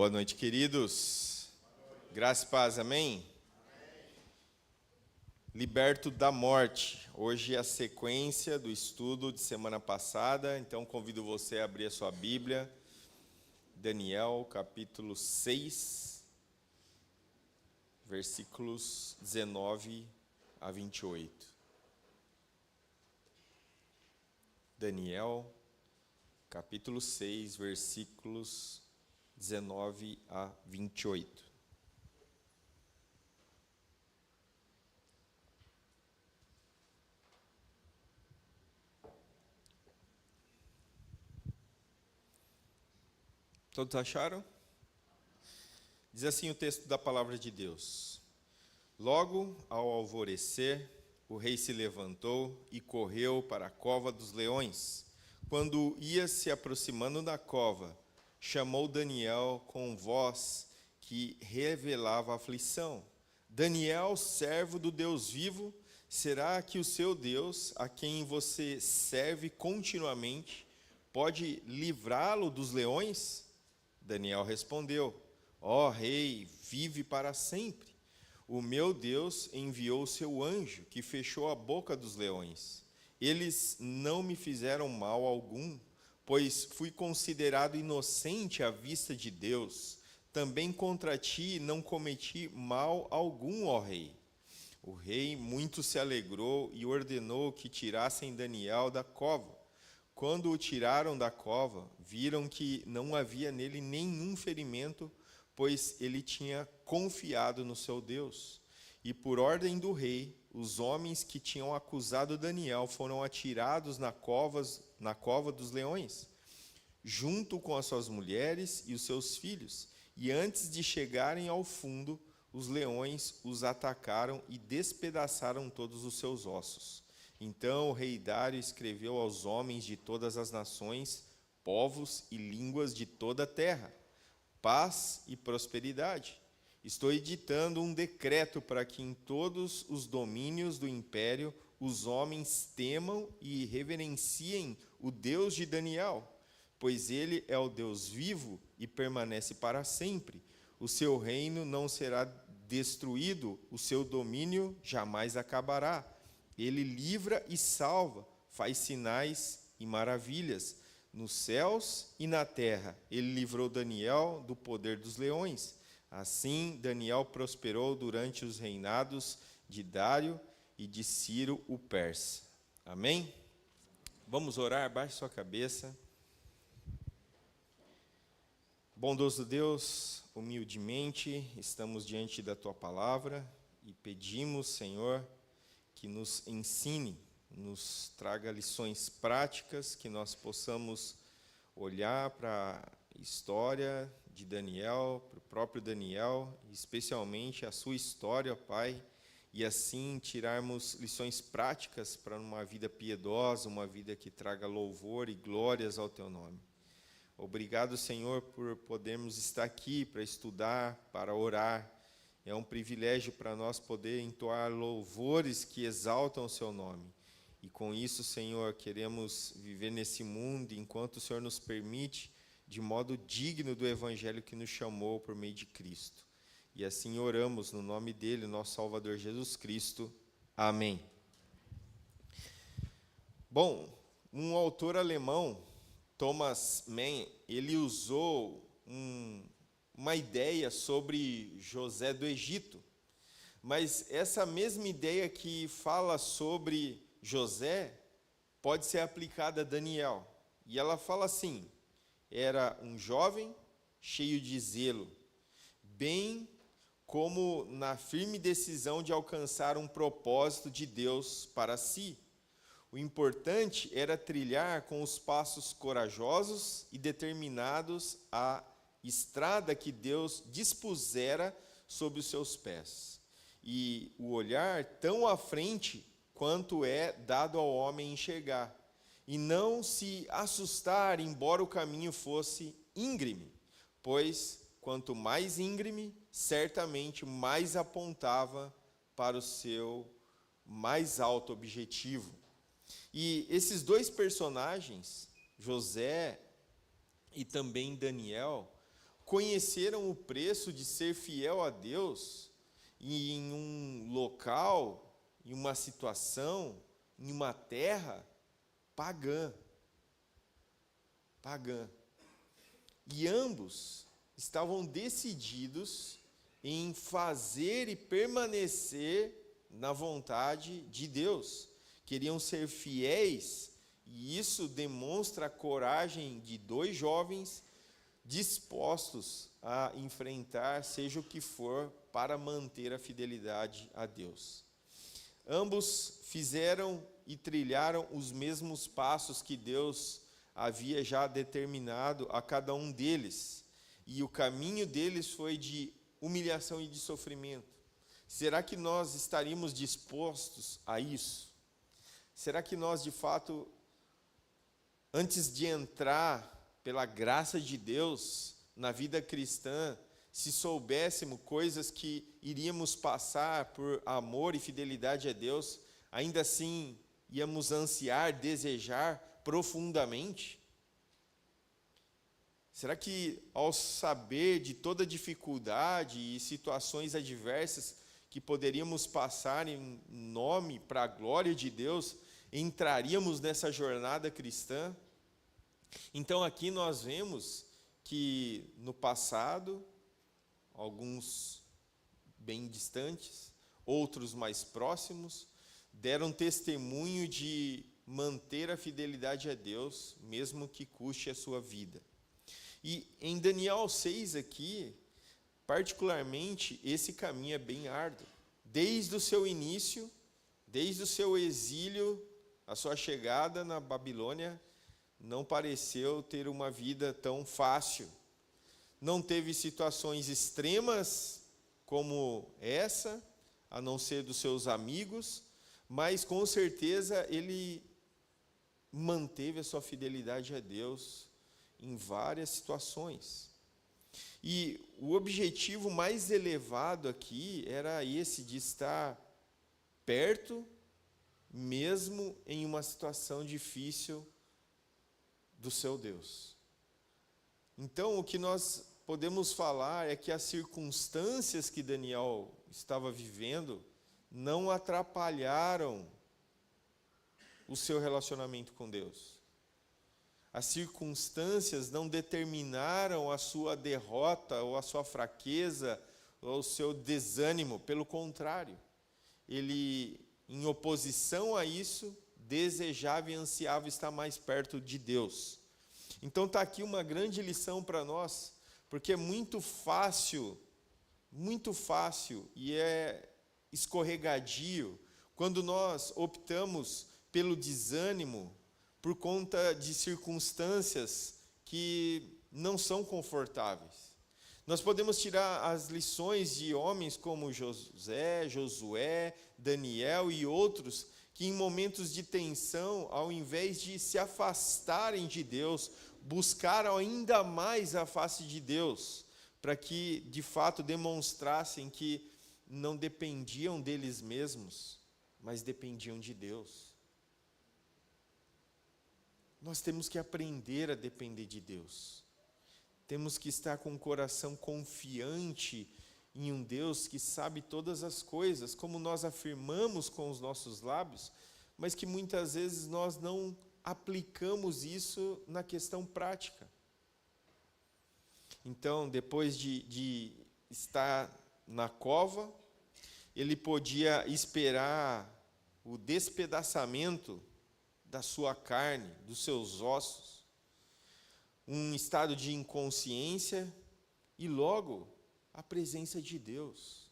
Boa noite, queridos. Graça e paz, amém? Liberto da morte. Hoje é a sequência do estudo de semana passada, então convido você a abrir a sua Bíblia. Daniel, capítulo 6, versículos 19 a 28. Daniel, capítulo 6, versículos 19 a 28. Todos acharam? Diz assim o texto da palavra de Deus. Logo ao alvorecer, o rei se levantou e correu para a cova dos leões. Quando ia se aproximando da cova, chamou Daniel com voz que revelava aflição. Daniel, servo do Deus vivo, será que o seu Deus, a quem você serve continuamente, pode livrá-lo dos leões? Daniel respondeu: Ó rei, vive para sempre. O meu Deus enviou o seu anjo, que fechou a boca dos leões. Eles não me fizeram mal algum, pois fui considerado inocente à vista de Deus. Também contra ti não cometi mal algum, ó rei. O rei muito se alegrou e ordenou que tirassem Daniel da cova. Quando o tiraram da cova, viram que não havia nele nenhum ferimento, pois ele tinha confiado no seu Deus. E por ordem do rei, os homens que tinham acusado Daniel foram atirados na cova dos leões, junto com as suas mulheres e os seus filhos. E antes de chegarem ao fundo, os leões os atacaram e despedaçaram todos os seus ossos. Então o rei Dário escreveu aos homens de todas as nações, povos e línguas de toda a terra: paz e prosperidade. Estou editando um decreto para que em todos os domínios do império os homens temam e reverenciem o Deus de Daniel, pois ele é o Deus vivo e permanece para sempre. O seu reino não será destruído, o seu domínio jamais acabará. Ele livra e salva, faz sinais e maravilhas nos céus e na terra. Ele livrou Daniel do poder dos leões. Assim, Daniel prosperou durante os reinados de Dário e de Ciro o persa. Amém? Vamos orar, baixe sua cabeça. Bondoso Deus, humildemente estamos diante da Tua palavra e pedimos, Senhor, que nos ensine, nos traga lições práticas, que nós possamos olhar para a história de Daniel, para o próprio Daniel, especialmente a sua história, Pai, e assim tirarmos lições práticas para uma vida piedosa, uma vida que traga louvor e glórias ao Teu nome. Obrigado, Senhor, por podermos estar aqui para estudar, para orar. É um privilégio para nós poder entoar louvores que exaltam o Seu nome. E com isso, Senhor, queremos viver nesse mundo enquanto o Senhor nos permite, de modo digno do Evangelho que nos chamou por meio de Cristo. E assim oramos no nome dele, nosso Salvador Jesus Cristo. Amém. Bom, um autor alemão, Thomas Mann, ele usou uma ideia sobre José do Egito. Mas essa mesma ideia que fala sobre José pode ser aplicada a Daniel. E ela fala assim: era um jovem cheio de zelo, bem como na firme decisão de alcançar um propósito de Deus para si. O importante era trilhar com os passos corajosos e determinados a estrada que Deus dispusera sob os seus pés, e o olhar tão à frente quanto é dado ao homem enxergar, e não se assustar, embora o caminho fosse íngreme, pois quanto mais íngreme, certamente mais apontava para o seu mais alto objetivo. E esses dois personagens, José e também Daniel, conheceram o preço de ser fiel a Deus e em um local, em uma situação, em uma terra pagã. Pagã. E ambos estavam decididos em fazer e permanecer na vontade de Deus. Queriam ser fiéis, e isso demonstra a coragem de dois jovens dispostos a enfrentar seja o que for para manter a fidelidade a Deus. Ambos fizeram e trilharam os mesmos passos que Deus havia já determinado a cada um deles, e o caminho deles foi de humilhação e de sofrimento. Será que nós estaríamos dispostos a isso? Será que nós, de fato, antes de entrar pela graça de Deus na vida cristã, se soubéssemos coisas que iríamos passar por amor e fidelidade a Deus, ainda assim íamos ansiar, desejar profundamente? Será que, ao saber de toda dificuldade e situações adversas que poderíamos passar em nome para a glória de Deus, entraríamos nessa jornada cristã? Então aqui nós vemos que no passado, alguns bem distantes, outros mais próximos, deram testemunho de manter a fidelidade a Deus, mesmo que custe a sua vida. E em Daniel 6 aqui, particularmente, esse caminho é bem árduo. Desde o seu início, desde o seu exílio, a sua chegada na Babilônia, não pareceu ter uma vida tão fácil. Não teve situações extremas como essa, a não ser dos seus amigos, mas com certeza ele manteve a sua fidelidade a Deus em várias situações. E o objetivo mais elevado aqui era esse, de estar perto, mesmo em uma situação difícil, do seu Deus. Então, o que nós podemos falar é que as circunstâncias que Daniel estava vivendo não atrapalharam o seu relacionamento com Deus. As circunstâncias não determinaram a sua derrota, ou a sua fraqueza, ou o seu desânimo. Pelo contrário, ele, em oposição a isso, desejava e ansiava estar mais perto de Deus. Então está aqui uma grande lição para nós, porque é muito fácil e é escorregadio quando nós optamos pelo desânimo por conta de circunstâncias que não são confortáveis. Nós podemos tirar as lições de homens como José, Josué, Daniel e outros, que em momentos de tensão, ao invés de se afastarem de Deus, buscaram ainda mais a face de Deus, para que de fato demonstrassem que não dependiam deles mesmos, mas dependiam de Deus. Nós temos que aprender a depender de Deus. Temos que estar com o coração confiante em um Deus que sabe todas as coisas, como nós afirmamos com os nossos lábios, mas que muitas vezes nós não aplicamos isso na questão prática. Então, depois de estar na cova, ele podia esperar o despedaçamento da sua carne, dos seus ossos, um estado de inconsciência e logo a presença de Deus.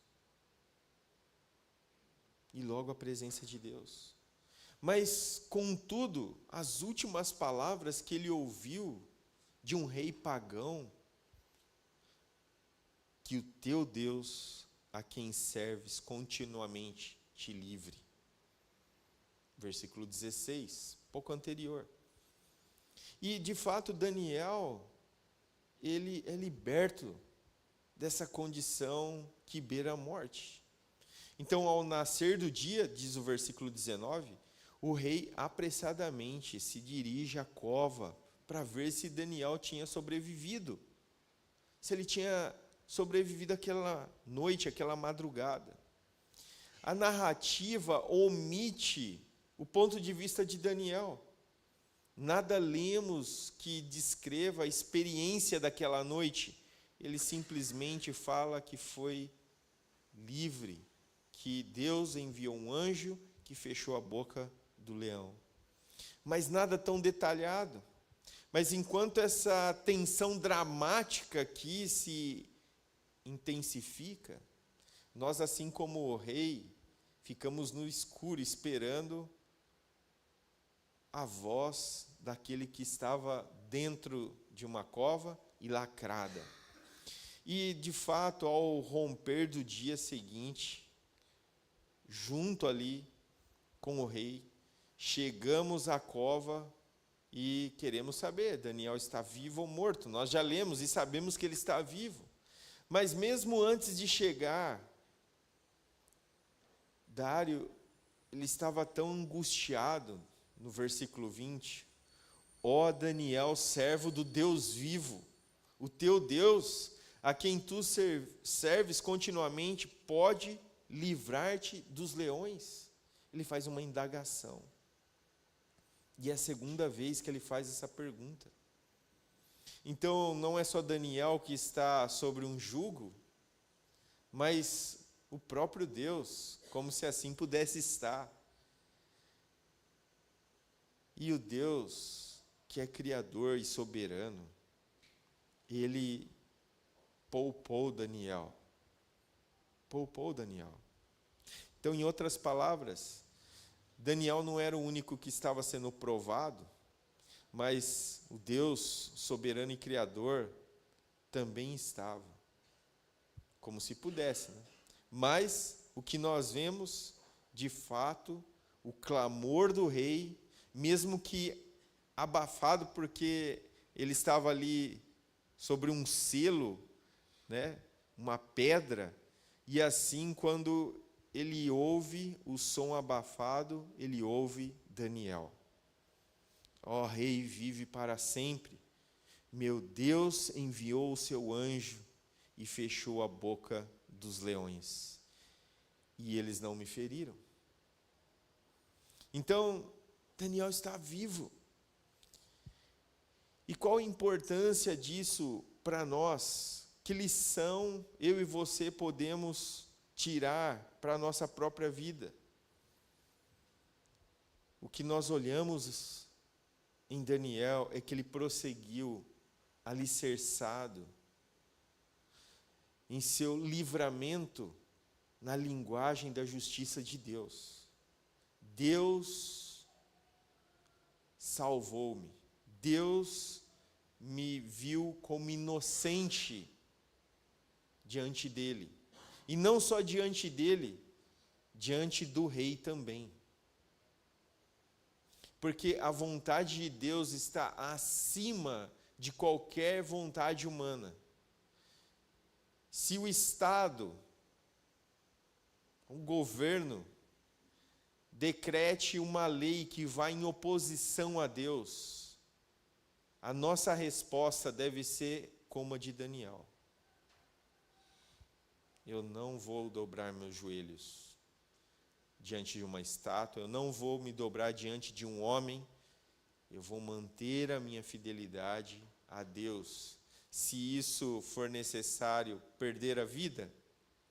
Mas, contudo, as últimas palavras que ele ouviu de um rei pagão, que o teu Deus, a quem serves continuamente, te livre. Versículo 16, pouco anterior. E, de fato, Daniel, ele é liberto dessa condição que beira a morte. Então, ao nascer do dia, diz o versículo 19, o rei apressadamente se dirige à cova para ver se Daniel tinha sobrevivido. se ele tinha sobrevivido aquela noite, aquela madrugada. A narrativa omite o ponto de vista de Daniel. Nada lemos que descreva a experiência daquela noite. Ele simplesmente fala que foi livre, que Deus enviou um anjo que fechou a boca do leão. Mas nada tão detalhado. Mas enquanto essa tensão dramática aqui se intensifica, nós, assim como o rei, ficamos no escuro esperando a voz daquele que estava dentro de uma cova e lacrada. E, de fato, ao romper do dia seguinte, junto ali com o rei, chegamos à cova e queremos saber, Daniel está vivo ou morto? Nós já lemos e sabemos que ele está vivo. Mas mesmo antes de chegar, Dário, ele estava tão angustiado, no versículo 20, ó Daniel, servo do Deus vivo, o teu Deus, a quem tu serves continuamente, pode livrar-te dos leões? Ele faz uma indagação. E é a segunda vez que ele faz essa pergunta. Então, não é só Daniel que está sobre um jugo, mas o próprio Deus, como se assim pudesse estar. E o Deus, que é criador e soberano, ele poupou Daniel. Poupou Daniel. Então, em outras palavras, Daniel não era o único que estava sendo provado, mas o Deus soberano e criador também estava. Como se pudesse, né? Mas o que nós vemos, de fato, o clamor do rei, mesmo que abafado, porque ele estava ali sobre um selo, né, uma pedra, e assim, quando ele ouve o som abafado, ele ouve Daniel. Ó rei, vive para sempre. Meu Deus enviou o seu anjo e fechou a boca dos leões, e eles não me feriram. Então, Daniel está vivo. E qual a importância disso para nós? Que lição eu e você podemos tirar para a nossa própria vida? O que nós olhamos em Daniel é que ele prosseguiu alicerçado em seu livramento na linguagem da justiça de Deus. Deus salvou-me. Deus me viu como inocente diante dele. E não só diante dele, diante do rei também. Porque a vontade de Deus está acima de qualquer vontade humana. Se o Estado, o governo, decrete uma lei que vai em oposição a Deus, a nossa resposta deve ser como a de Daniel. Eu não vou dobrar meus joelhos diante de uma estátua, eu não vou me dobrar diante de um homem, eu vou manter a minha fidelidade a Deus. Se isso for necessário perder a vida,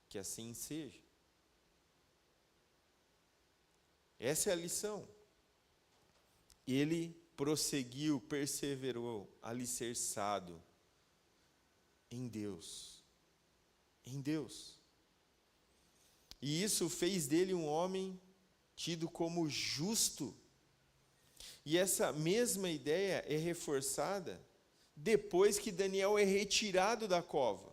que assim seja. Essa é a lição. Ele prosseguiu, perseverou, alicerçado em Deus. Em Deus. E isso fez dele um homem tido como justo. E essa mesma ideia é reforçada depois que Daniel é retirado da cova.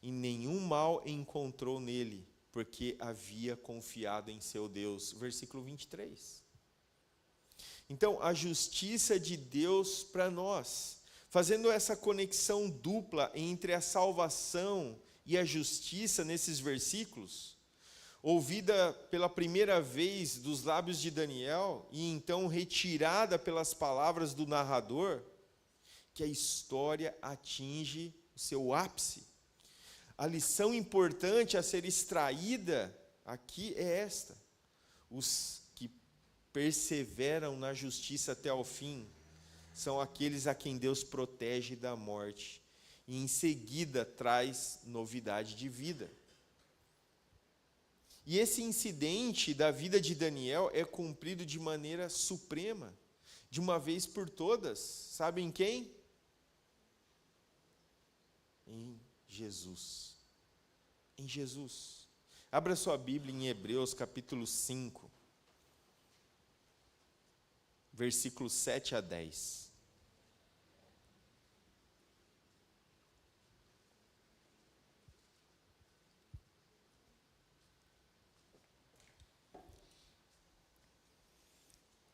E nenhum mal encontrou nele, porque havia confiado em seu Deus. Versículo 23. Então, a justiça de Deus para nós, fazendo essa conexão dupla entre a salvação e a justiça nesses versículos, ouvida pela primeira vez dos lábios de Daniel, e então retirada pelas palavras do narrador, que a história atinge o seu ápice. A lição importante a ser extraída aqui é esta: os que perseveram na justiça até ao fim são aqueles a quem Deus protege da morte e em seguida traz novidade de vida. E esse incidente da vida de Daniel é cumprido de maneira suprema, de uma vez por todas. Sabem quem? Em Jesus. Em Jesus. Abra sua Bíblia em Hebreus capítulo 5, versículos 7 a 10.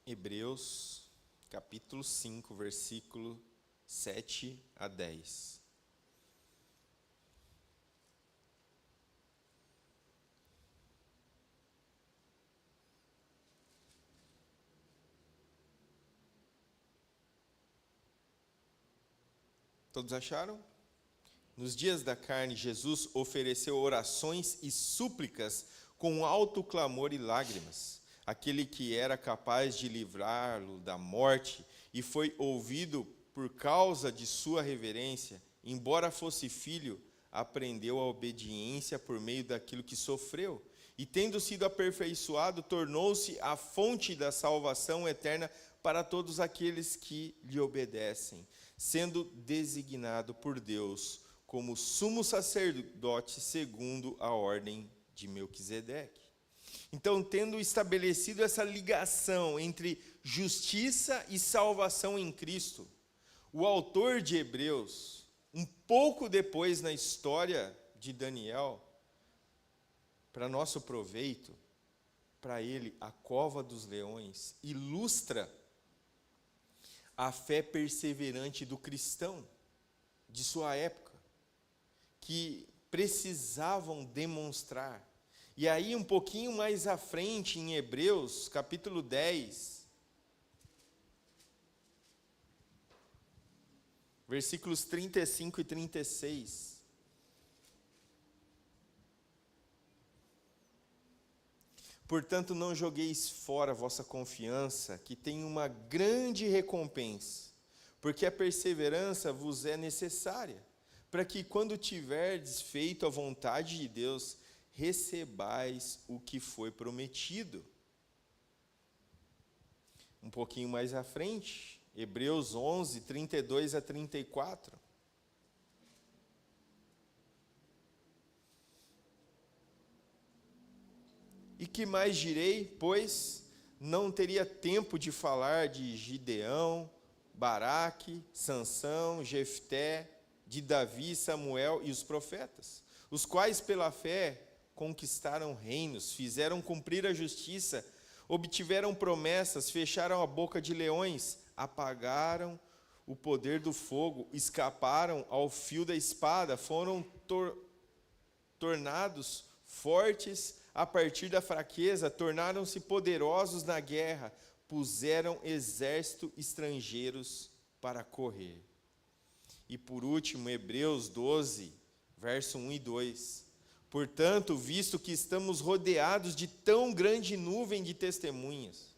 Hebreus, capítulo 5, versículo 7 a 10. Todos acharam? Nos dias da carne, Jesus ofereceu orações e súplicas com alto clamor e lágrimas. Aquele que era capaz de livrá-lo da morte e foi ouvido por causa de sua reverência, embora fosse filho, aprendeu a obediência por meio daquilo que sofreu. E tendo sido aperfeiçoado, tornou-se a fonte da salvação eterna para todos aqueles que lhe obedecem, sendo designado por Deus como sumo sacerdote segundo a ordem de Melquisedeque. Então, tendo estabelecido essa ligação entre justiça e salvação em Cristo, o autor de Hebreus, um pouco depois na história de Daniel, para nosso proveito, para ele, a cova dos leões ilustra a fé perseverante do cristão de sua época, que precisavam demonstrar. E aí, um pouquinho mais à frente, em Hebreus, capítulo 10, versículos 35 e 36. Portanto, não jogueis fora a vossa confiança, que tem uma grande recompensa, porque a perseverança vos é necessária, para que, quando tiverdes feito a vontade de Deus, recebais o que foi prometido. Um pouquinho mais à frente, Hebreus 11, 32 a 34. E que mais direi, pois não teria tempo de falar de Gideão, Baraque, Sansão, Jefté, de Davi, Samuel e os profetas, os quais pela fé conquistaram reinos, fizeram cumprir a justiça, obtiveram promessas, fecharam a boca de leões, apagaram o poder do fogo, escaparam ao fio da espada, foram tornados fortes a partir da fraqueza, tornaram-se poderosos na guerra, puseram exército estrangeiros para correr. E por último, Hebreus 12, verso 1 e 2. Portanto, visto que estamos rodeados de tão grande nuvem de testemunhas,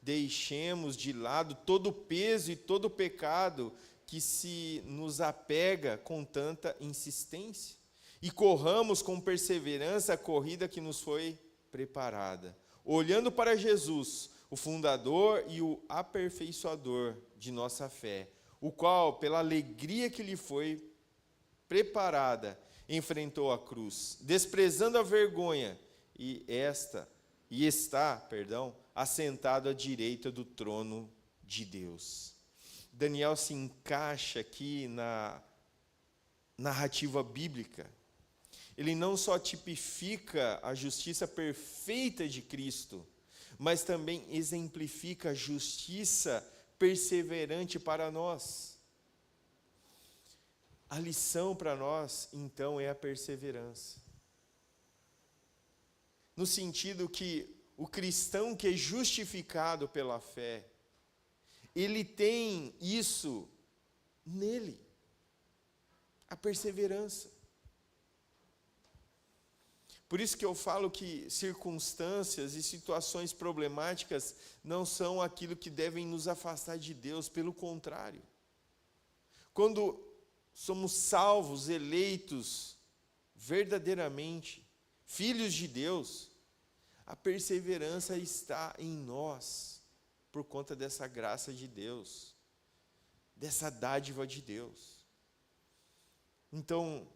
deixemos de lado todo o peso e todo o pecado que se nos apega com tanta insistência, e corramos com perseverança a corrida que nos foi preparada, olhando para Jesus, o fundador e o aperfeiçoador de nossa fé, o qual, pela alegria que lhe foi preparada, enfrentou a cruz, desprezando a vergonha, e está assentado à direita do trono de Deus. Daniel se encaixa aqui na narrativa bíblica. Ele não só tipifica a justiça perfeita de Cristo, mas também exemplifica a justiça perseverante para nós. A lição para nós, então, é a perseverança. No sentido que o cristão que é justificado pela fé, ele tem isso nele. A perseverança. Por isso que eu falo que circunstâncias e situações problemáticas não são aquilo que devem nos afastar de Deus, pelo contrário. Quando somos salvos, eleitos, verdadeiramente, filhos de Deus, a perseverança está em nós, por conta dessa graça de Deus, dessa dádiva de Deus. Então,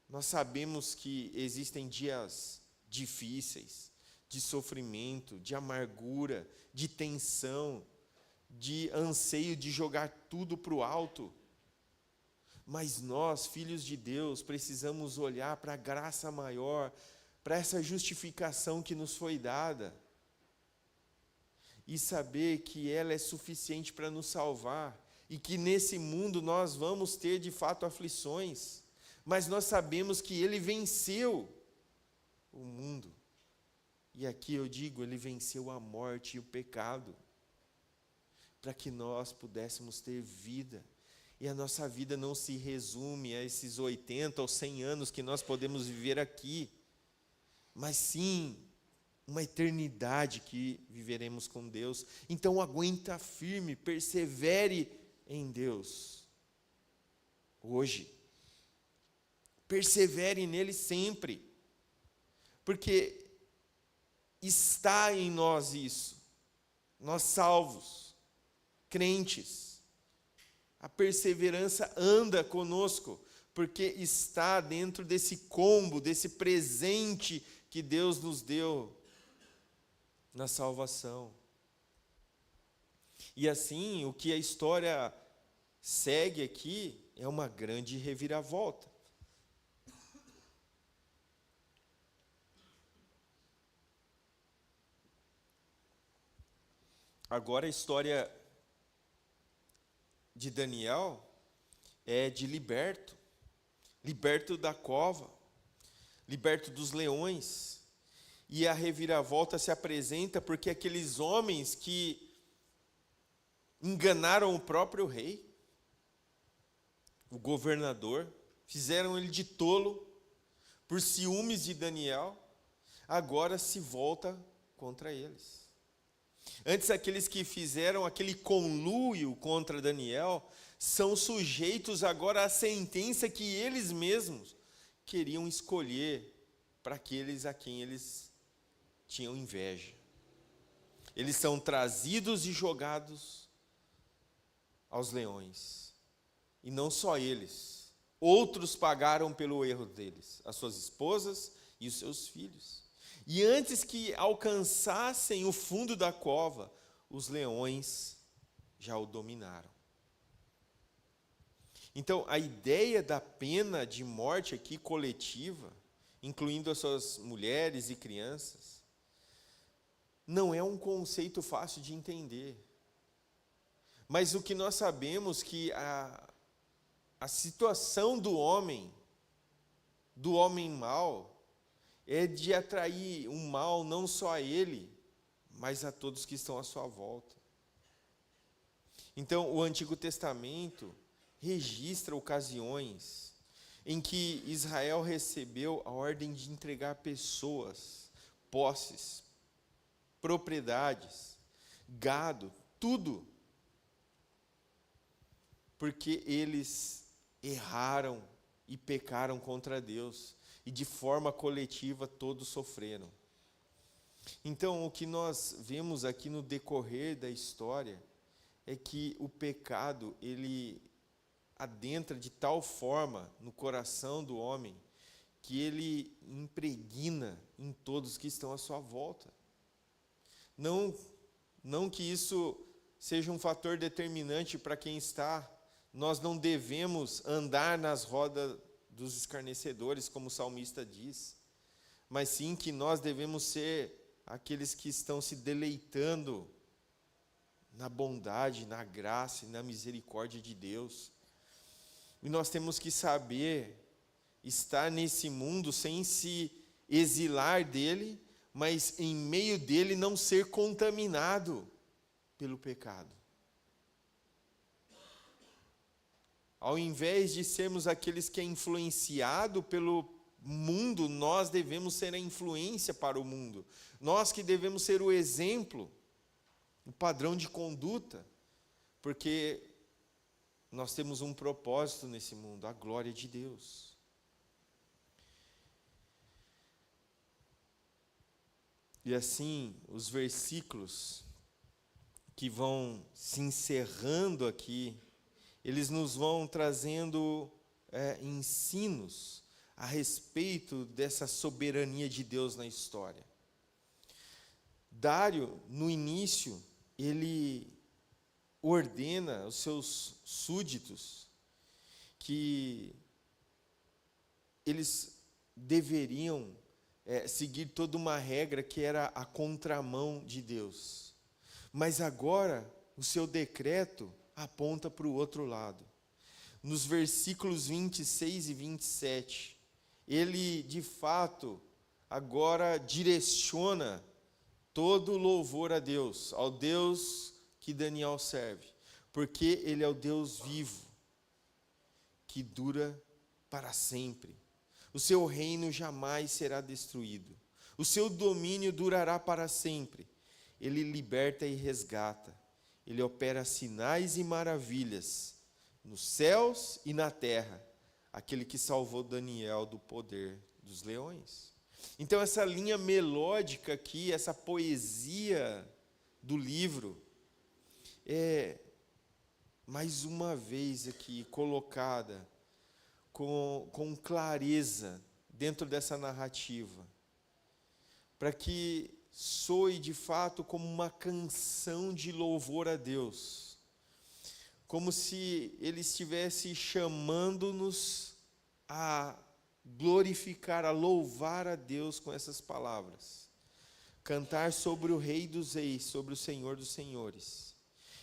nós sabemos que existem dias difíceis, de sofrimento, de amargura, de tensão, de anseio de jogar tudo para o alto. Mas nós, filhos de Deus, precisamos olhar para a graça maior, para essa justificação que nos foi dada, e saber que ela é suficiente para nos salvar, e que nesse mundo nós vamos ter de fato aflições, mas nós sabemos que Ele venceu o mundo. E aqui eu digo, Ele venceu a morte e o pecado, para que nós pudéssemos ter vida. E a nossa vida não se resume a esses 80 ou 100 anos que nós podemos viver aqui, mas sim uma eternidade que viveremos com Deus. Então aguenta firme, persevere em Deus. Hoje. Persevere nele sempre, porque está em nós isso, nós salvos, crentes, a perseverança anda conosco, porque está dentro desse combo, desse presente que Deus nos deu na salvação. E assim, o que a história segue aqui é uma grande reviravolta. Agora a história de Daniel é de liberto da cova, liberto dos leões. E a reviravolta se apresenta porque aqueles homens que enganaram o próprio rei, o governador, fizeram ele de tolo, por ciúmes de Daniel, agora se volta contra eles. Antes, aqueles que fizeram aquele conluio contra Daniel são sujeitos agora à sentença que eles mesmos queriam escolher para aqueles a quem eles tinham inveja. Eles são trazidos e jogados aos leões. E não só eles. Outros pagaram pelo erro deles, as suas esposas e os seus filhos. E antes que alcançassem o fundo da cova, os leões já o dominaram. Então, a ideia da pena de morte aqui coletiva, incluindo as suas mulheres e crianças, não é um conceito fácil de entender. Mas o que nós sabemos que a situação do homem mau, é de atrair um mal não só a ele, mas a todos que estão à sua volta. Então, o Antigo Testamento registra ocasiões em que Israel recebeu a ordem de entregar pessoas, posses, propriedades, gado, tudo, porque eles erraram e pecaram contra Deus. E de forma coletiva todos sofreram. Então, o que nós vemos aqui no decorrer da história é que o pecado, ele adentra de tal forma no coração do homem que ele impregna em todos que estão à sua volta. Não que isso seja um fator determinante para quem está. Nós não devemos andar nas rodas dos escarnecedores, como o salmista diz, mas sim que nós devemos ser aqueles que estão se deleitando na bondade, na graça e na misericórdia de Deus. E nós temos que saber estar nesse mundo sem se exilar dele, mas em meio dele não ser contaminado pelo pecado. Ao invés de sermos aqueles que é influenciado pelo mundo, nós devemos ser a influência para o mundo. Nós que devemos ser o exemplo, o padrão de conduta, porque nós temos um propósito nesse mundo, a glória de Deus. E assim, os versículos que vão se encerrando aqui, eles nos vão trazendo ensinos a respeito dessa soberania de Deus na história. Dário, no início, ele ordena aos seus súditos que eles deveriam seguir toda uma regra que era a contramão de Deus. Mas agora, o seu decreto aponta para o outro lado. Nos versículos 26 e 27, ele, de fato, agora direciona todo o louvor a Deus, ao Deus que Daniel serve, porque ele é o Deus vivo, que dura para sempre. O seu reino jamais será destruído. O seu domínio durará para sempre. Ele liberta e resgata. Ele opera sinais e maravilhas nos céus e na terra, aquele que salvou Daniel do poder dos leões. Então essa linha melódica aqui, essa poesia do livro, é mais uma vez aqui colocada com clareza dentro dessa narrativa, para que soe de fato como uma canção de louvor a Deus, como se ele estivesse chamando-nos a glorificar, a louvar a Deus com essas palavras, cantar sobre o Rei dos Reis, sobre o Senhor dos Senhores,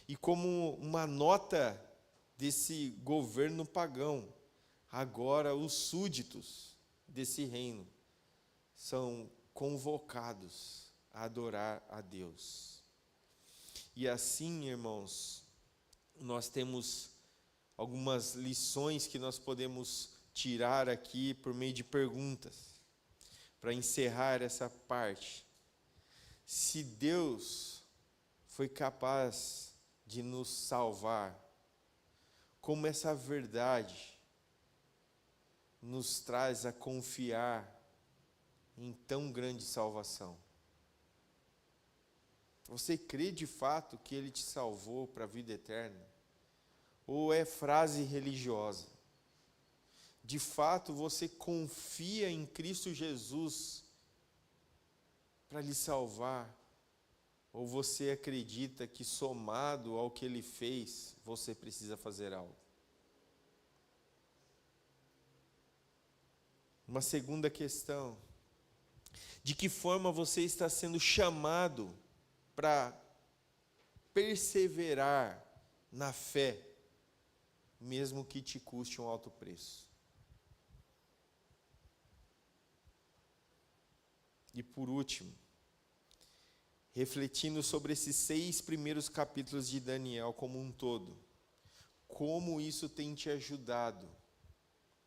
e como uma nota desse governo pagão, agora os súditos desse reino são convocados a adorar a Deus. E assim, irmãos, nós temos algumas lições que nós podemos tirar aqui por meio de perguntas, para encerrar essa parte. Se Deus foi capaz de nos salvar, como essa verdade nos traz a confiar em tão grande salvação? Você crê de fato que Ele te salvou para a vida eterna? Ou é frase religiosa? De fato, você confia em Cristo Jesus para lhe salvar? Ou você acredita que, somado ao que Ele fez, você precisa fazer algo? Uma segunda questão: de que forma você está sendo chamado para perseverar na fé, mesmo que te custe um alto preço? E por último, refletindo sobre esses 6 primeiros capítulos de Daniel como um todo, como isso tem te ajudado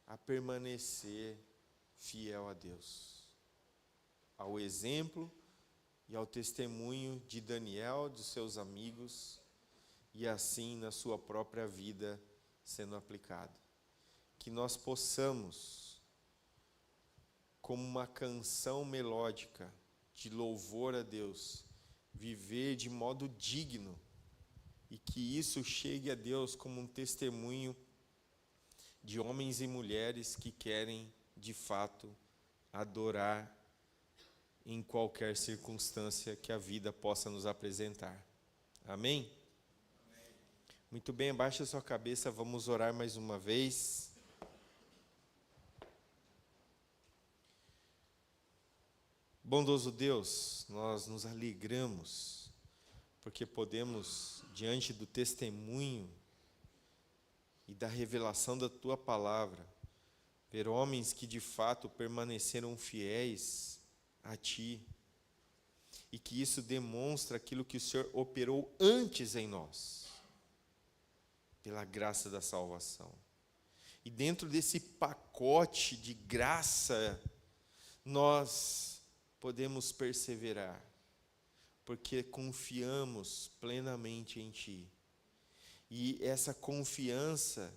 a permanecer fiel a Deus, ao exemplo e ao testemunho de Daniel, de seus amigos, e assim na sua própria vida sendo aplicado. Que nós possamos, como uma canção melódica de louvor a Deus, viver de modo digno, e que isso chegue a Deus como um testemunho de homens e mulheres que querem, de fato, adorar em qualquer circunstância que a vida possa nos apresentar. Amém? Amém. Muito bem, abaixe a sua cabeça, vamos orar mais uma vez. Bondoso Deus, nós nos alegramos, porque podemos, diante do testemunho e da revelação da Tua Palavra, ver homens que de fato permaneceram fiéis a Ti, e que isso demonstra aquilo que o Senhor operou antes em nós, pela graça da salvação. E dentro desse pacote de graça, nós podemos perseverar, porque confiamos plenamente em Ti. E essa confiança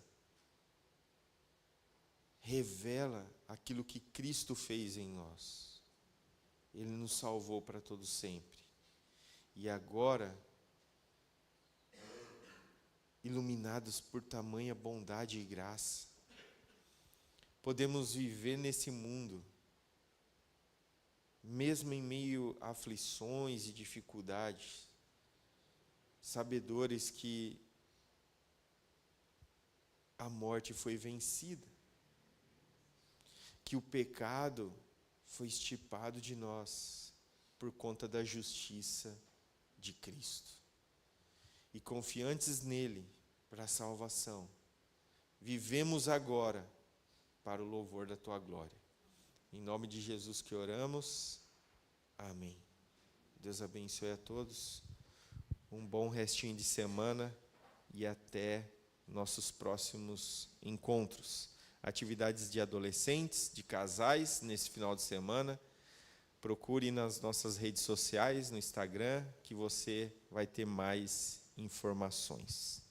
revela aquilo que Cristo fez em nós. Ele nos salvou para todo sempre. E agora, iluminados por tamanha bondade e graça, podemos viver nesse mundo, mesmo em meio a aflições e dificuldades, sabedores que a morte foi vencida, que o pecado foi extirpado de nós por conta da justiça de Cristo. E confiantes nele para a salvação, vivemos agora para o louvor da tua glória. Em nome de Jesus que oramos. Amém. Deus abençoe a todos. Um bom restinho de semana e até nossos próximos encontros. Atividades de adolescentes, de casais, nesse final de semana. Procure nas nossas redes sociais, no Instagram, que você vai ter mais informações.